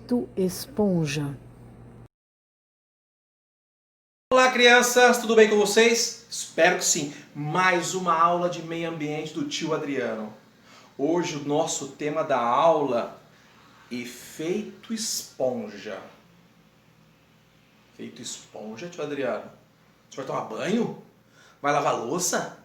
efeito esponja. Olá, crianças, tudo bem com vocês? Espero que sim. Mais uma aula de meio ambiente do tio Adriano. Hoje o nosso tema da aula, efeito esponja. Efeito esponja, tio Adriano? Você vai tomar banho? Vai lavar louça?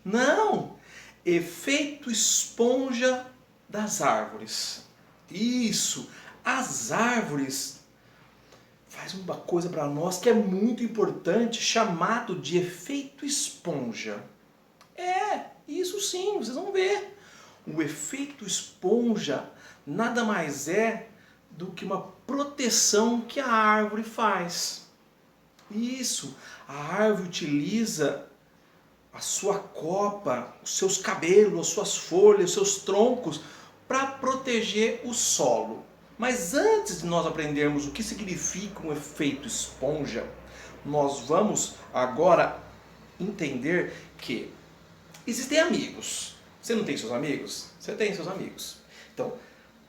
Não! Efeito esponja das árvores. Isso! As árvores faz uma coisa para nós que é muito importante, chamado de efeito esponja. Isso sim, vocês vão ver. O efeito esponja nada mais é do que uma proteção que a árvore faz. Isso, a árvore utiliza a sua copa, os seus cabelos, as suas folhas, os seus troncos para proteger o solo. Mas antes de nós aprendermos o que significa um efeito esponja, nós vamos agora entender que existem amigos. Você não tem seus amigos? Você tem seus amigos. Então,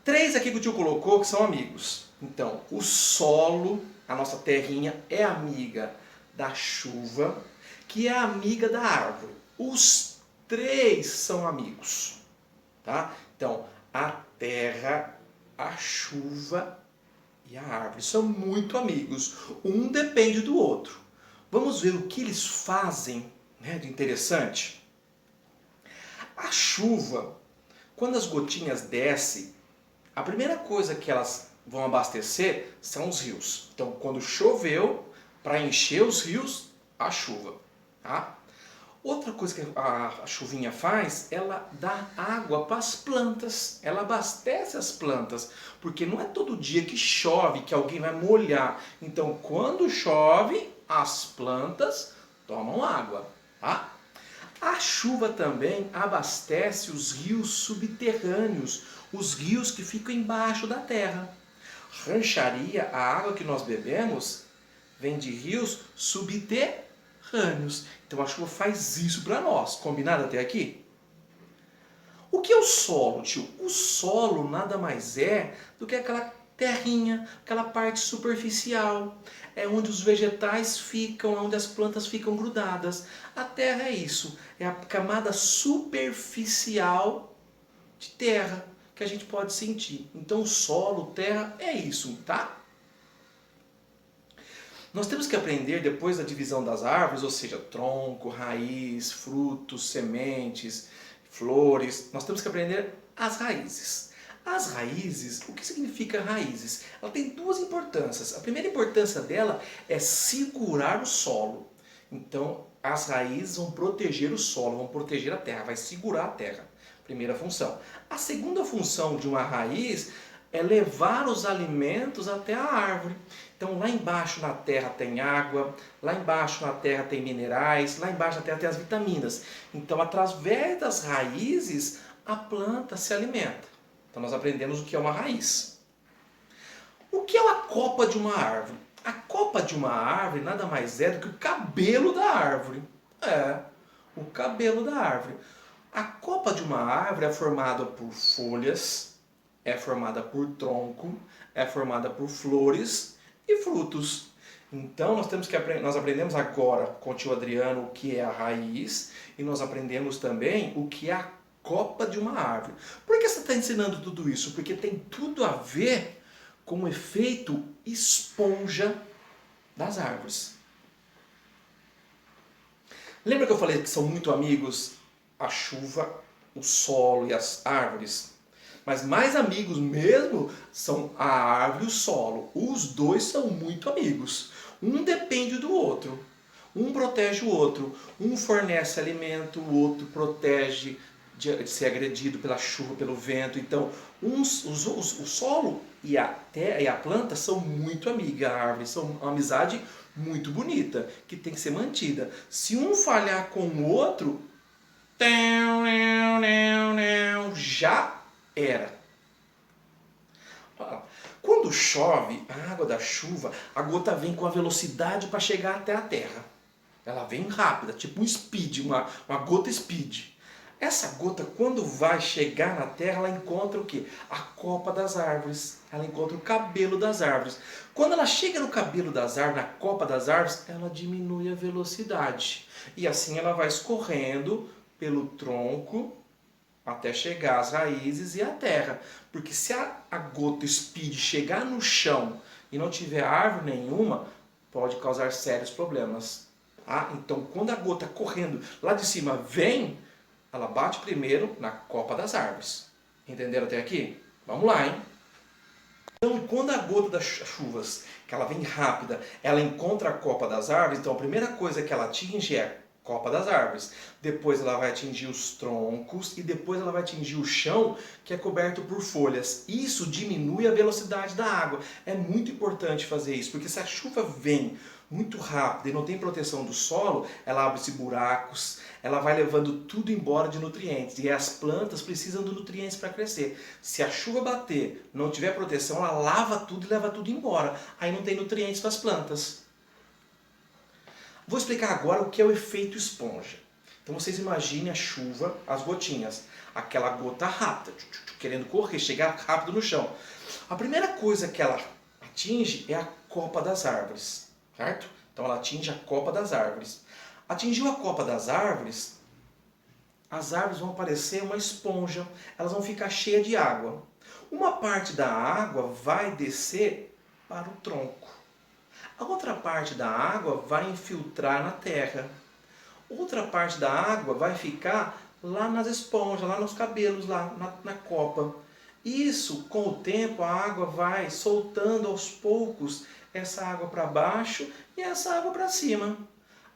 3 aqui que o tio colocou que são amigos. Então, o solo, a nossa terrinha, é amiga da chuva, que é amiga da árvore. Os 3 são amigos. Tá? Então, a terra, a chuva e a árvore são muito amigos. Um depende do outro. Vamos ver o que eles fazem, né, de interessante? A chuva, quando as gotinhas descem, a primeira coisa que elas vão abastecer são os rios. Então, quando choveu, para encher os rios, a chuva. Tá? Outra coisa que a chuvinha faz, ela dá água para as plantas, ela abastece as plantas, porque não é todo dia que chove que alguém vai molhar. Então, quando chove, as plantas tomam água. Tá? A chuva também abastece os rios subterrâneos, os rios que ficam embaixo da terra. Rancharia, a água que nós bebemos, vem de rios subterrâneos. Então a chuva faz isso para nós. Combinado até aqui? O que é o solo, tio? O solo nada mais é do que aquela terrinha, aquela parte superficial. É onde os vegetais ficam, onde as plantas ficam grudadas. A terra é isso, é a camada superficial de terra que a gente pode sentir. Então solo, terra, é isso, tá? Nós temos que aprender, depois da divisão das árvores, ou seja, tronco, raiz, frutos, sementes, flores, nós temos que aprender as raízes. As raízes, o que significa raízes? Ela tem 2 importâncias. A primeira importância dela é segurar o solo. Então, as raízes vão proteger o solo, vão proteger a terra, vai segurar a terra. Primeira função. A segunda função de uma raiz é levar os alimentos até a árvore. Então lá embaixo na terra tem água, lá embaixo na terra tem minerais, lá embaixo na terra tem as vitaminas. Então através das raízes a planta se alimenta. Então nós aprendemos o que é uma raiz. O que é a copa de uma árvore? A copa de uma árvore nada mais é do que o cabelo da árvore. O cabelo da árvore. A copa de uma árvore é formada por folhas, é formada por tronco, é formada por flores e frutos. Então nós aprendemos agora com o tio Adriano o que é a raiz e nós aprendemos também o que é a copa de uma árvore. Por que você está ensinando tudo isso? Porque tem tudo a ver com o efeito esponja das árvores. Lembra que eu falei que são muito amigos a chuva, o solo e as árvores? Mas mais amigos mesmo são a árvore e o solo. Os 2 são muito amigos. Um depende do outro. Um protege o outro. Um fornece alimento, o outro protege de ser agredido pela chuva, pelo vento. Então, o solo e a terra e a planta são muito amigas. A árvore são uma amizade muito bonita, que tem que ser mantida. Se um falhar com o outro, já era. Quando chove, a água da chuva, a gota vem com a velocidade para chegar até a terra. Ela vem rápida, tipo um speed, uma gota speed. Essa gota, quando vai chegar na terra, ela encontra o quê? A copa das árvores. Ela encontra o cabelo das árvores. Quando ela chega no cabelo das árvores, na copa das árvores, ela diminui a velocidade. E assim ela vai escorrendo pelo tronco até chegar às raízes e à terra. Porque se a gota speed chegar no chão e não tiver árvore nenhuma, pode causar sérios problemas. Tá? Então, quando a gota correndo lá de cima vem, ela bate primeiro na copa das árvores. Entenderam até aqui? Vamos lá, hein? Então, quando a gota das chuvas, que ela vem rápida, ela encontra a copa das árvores, então a primeira coisa que ela atinge é a copa das árvores. Depois ela vai atingir os troncos e depois ela vai atingir o chão, que é coberto por folhas. Isso diminui a velocidade da água. É muito importante fazer isso, porque se a chuva vem muito rápida e não tem proteção do solo, ela abre-se buracos, ela vai levando tudo embora de nutrientes. E as plantas precisam de nutrientes para crescer. Se a chuva bater, não tiver proteção, ela lava tudo e leva tudo embora. Aí não tem nutrientes para as plantas. Vou explicar agora o que é o efeito esponja. Então vocês imaginem a chuva, as gotinhas, aquela gota rápida, querendo correr, chegar rápido no chão. A primeira coisa que ela atinge é a copa das árvores, certo? Então ela atinge a copa das árvores. Atingiu a copa das árvores, as árvores vão parecer uma esponja, elas vão ficar cheias de água. Uma parte da água vai descer para o tronco. A outra parte da água vai infiltrar na terra. Outra parte da água vai ficar lá nas esponjas, lá nos cabelos, lá na copa. Isso, com o tempo, a água vai soltando aos poucos essa água para baixo e essa água para cima.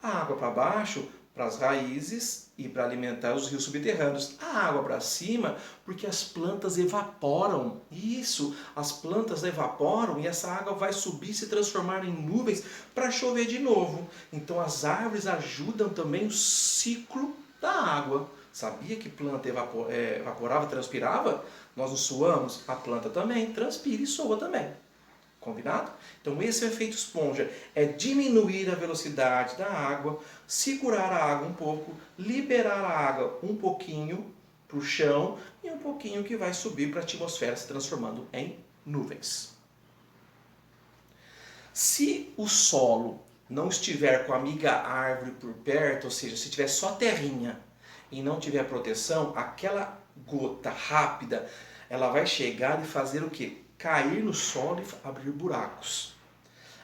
A água para baixo para as raízes e para alimentar os rios subterrâneos. A água para cima porque as plantas evaporam. Isso, as plantas evaporam e essa água vai subir e se transformar em nuvens para chover de novo. Então as árvores ajudam também o ciclo da água. Sabia que planta evaporava, transpirava? Nós não suamos? A planta também transpira e soa também. Combinado? Então esse é o efeito esponja, é diminuir a velocidade da água, segurar a água um pouco, liberar a água um pouquinho para o chão e um pouquinho que vai subir para a atmosfera se transformando em nuvens. Se o solo não estiver com a amiga árvore por perto, ou seja, se tiver só terrinha e não tiver proteção, aquela gota rápida, ela vai chegar e fazer o quê? Cair no solo e abrir buracos.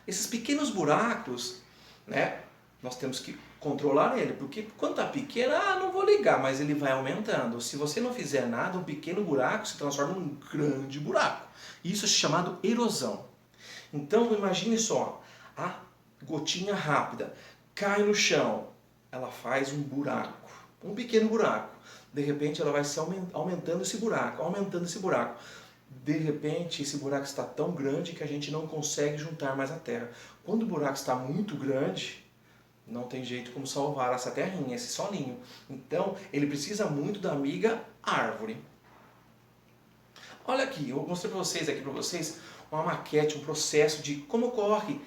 Esses pequenos buracos, né, nós temos que controlar ele, porque quando está pequeno, não vou ligar, mas ele vai aumentando. Se você não fizer nada, um pequeno buraco se transforma num grande buraco. Isso é chamado erosão. Então imagine só, a gotinha rápida cai no chão, ela faz um buraco, um pequeno buraco. De repente ela vai se aumentando esse buraco, aumentando esse buraco. De repente, esse buraco está tão grande que a gente não consegue juntar mais a terra. Quando o buraco está muito grande, não tem jeito como salvar essa terrinha, esse solinho. Então, ele precisa muito da amiga árvore. Olha aqui, eu mostrei para vocês uma maquete, um processo de como ocorre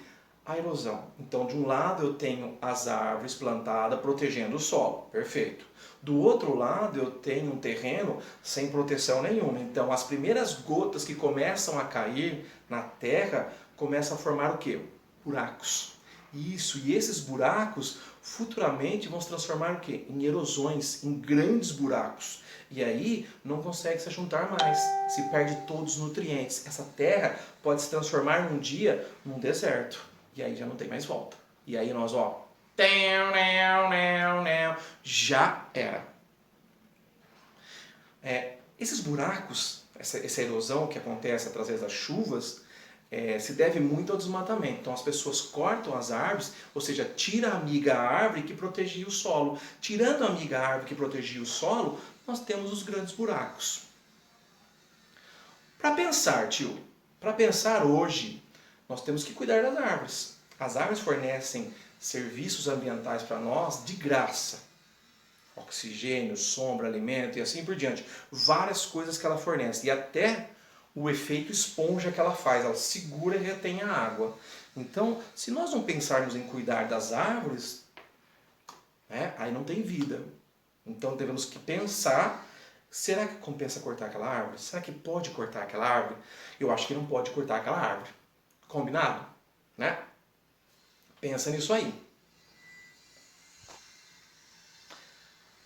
a erosão. Então, de um lado eu tenho as árvores plantadas protegendo o solo, perfeito. Do outro lado eu tenho um terreno sem proteção nenhuma. Então, as primeiras gotas que começam a cair na terra começam a formar o quê? Buracos. Isso, e esses buracos futuramente vão se transformar o quê? Em erosões, em grandes buracos. E aí não consegue se juntar mais, se perde todos os nutrientes. Essa terra pode se transformar num dia num deserto. E aí já não tem mais volta. E aí nós, já era. Esses buracos, essa erosão que acontece através das chuvas, se deve muito ao desmatamento. Então as pessoas cortam as árvores, ou seja, tira a amiga árvore que protegia o solo. Tirando a amiga árvore que protegia o solo, nós temos os grandes buracos. Para pensar, tio, para pensar hoje, nós temos que cuidar das árvores. As árvores fornecem serviços ambientais para nós de graça. Oxigênio, sombra, alimento e assim por diante. Várias coisas que ela fornece. E até o efeito esponja que ela faz. Ela segura e retém a água. Então, se nós não pensarmos em cuidar das árvores, aí não tem vida. Então temos que pensar, será que compensa cortar aquela árvore? Será que pode cortar aquela árvore? Eu acho que não pode cortar aquela árvore. Combinado? Né? Pensa nisso aí.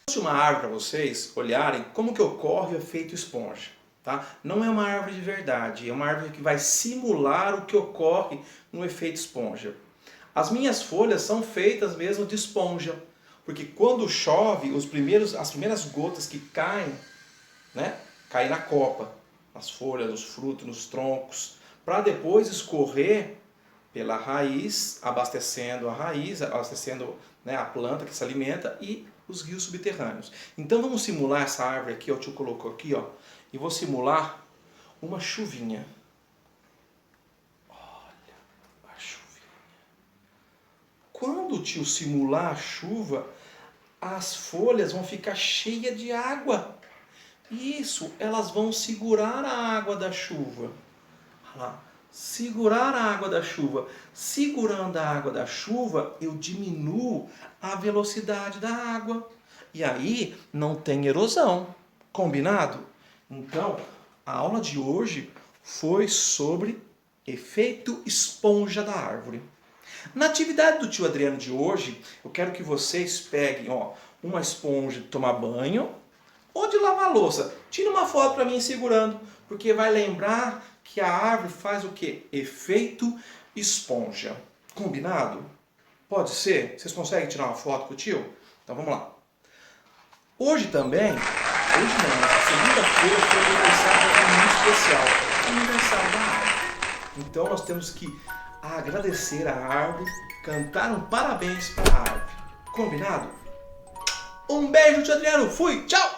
Trouxe uma árvore para vocês olharem como que ocorre o efeito esponja. Tá? Não é uma árvore de verdade, é uma árvore que vai simular o que ocorre no efeito esponja. As minhas folhas são feitas mesmo de esponja, porque quando chove, as primeiras gotas que caem, né, caem na copa, nas folhas, nos frutos, nos troncos, para depois escorrer pela raiz, abastecendo a raiz, abastecendo, né, a planta que se alimenta e os rios subterrâneos. Então vamos simular essa árvore aqui, o tio colocou aqui, ó, e vou simular uma chuvinha. Olha a chuvinha. Quando o tio simular a chuva, as folhas vão ficar cheias de água. Isso, elas vão segurar a água da chuva. Olha lá. Segurar a água da chuva. Segurando a água da chuva, eu diminuo a velocidade da água. E aí não tem erosão. Combinado? Então, a aula de hoje foi sobre efeito esponja da árvore. Na atividade do tio Adriano de hoje, eu quero que vocês peguem, ó, uma esponja de tomar banho ou de lavar a louça. Tira uma foto para mim segurando, porque vai lembrar que a árvore faz o quê? Efeito esponja. Combinado? Pode ser? Vocês conseguem tirar uma foto com o tio? Então vamos lá. Hoje também, hoje não, mas segunda-feira foi o aniversário muito especial, o aniversário da árvore. Então nós temos que agradecer a árvore, cantar um parabéns para a árvore. Combinado? Um beijo, tio Adriano. Fui, tchau!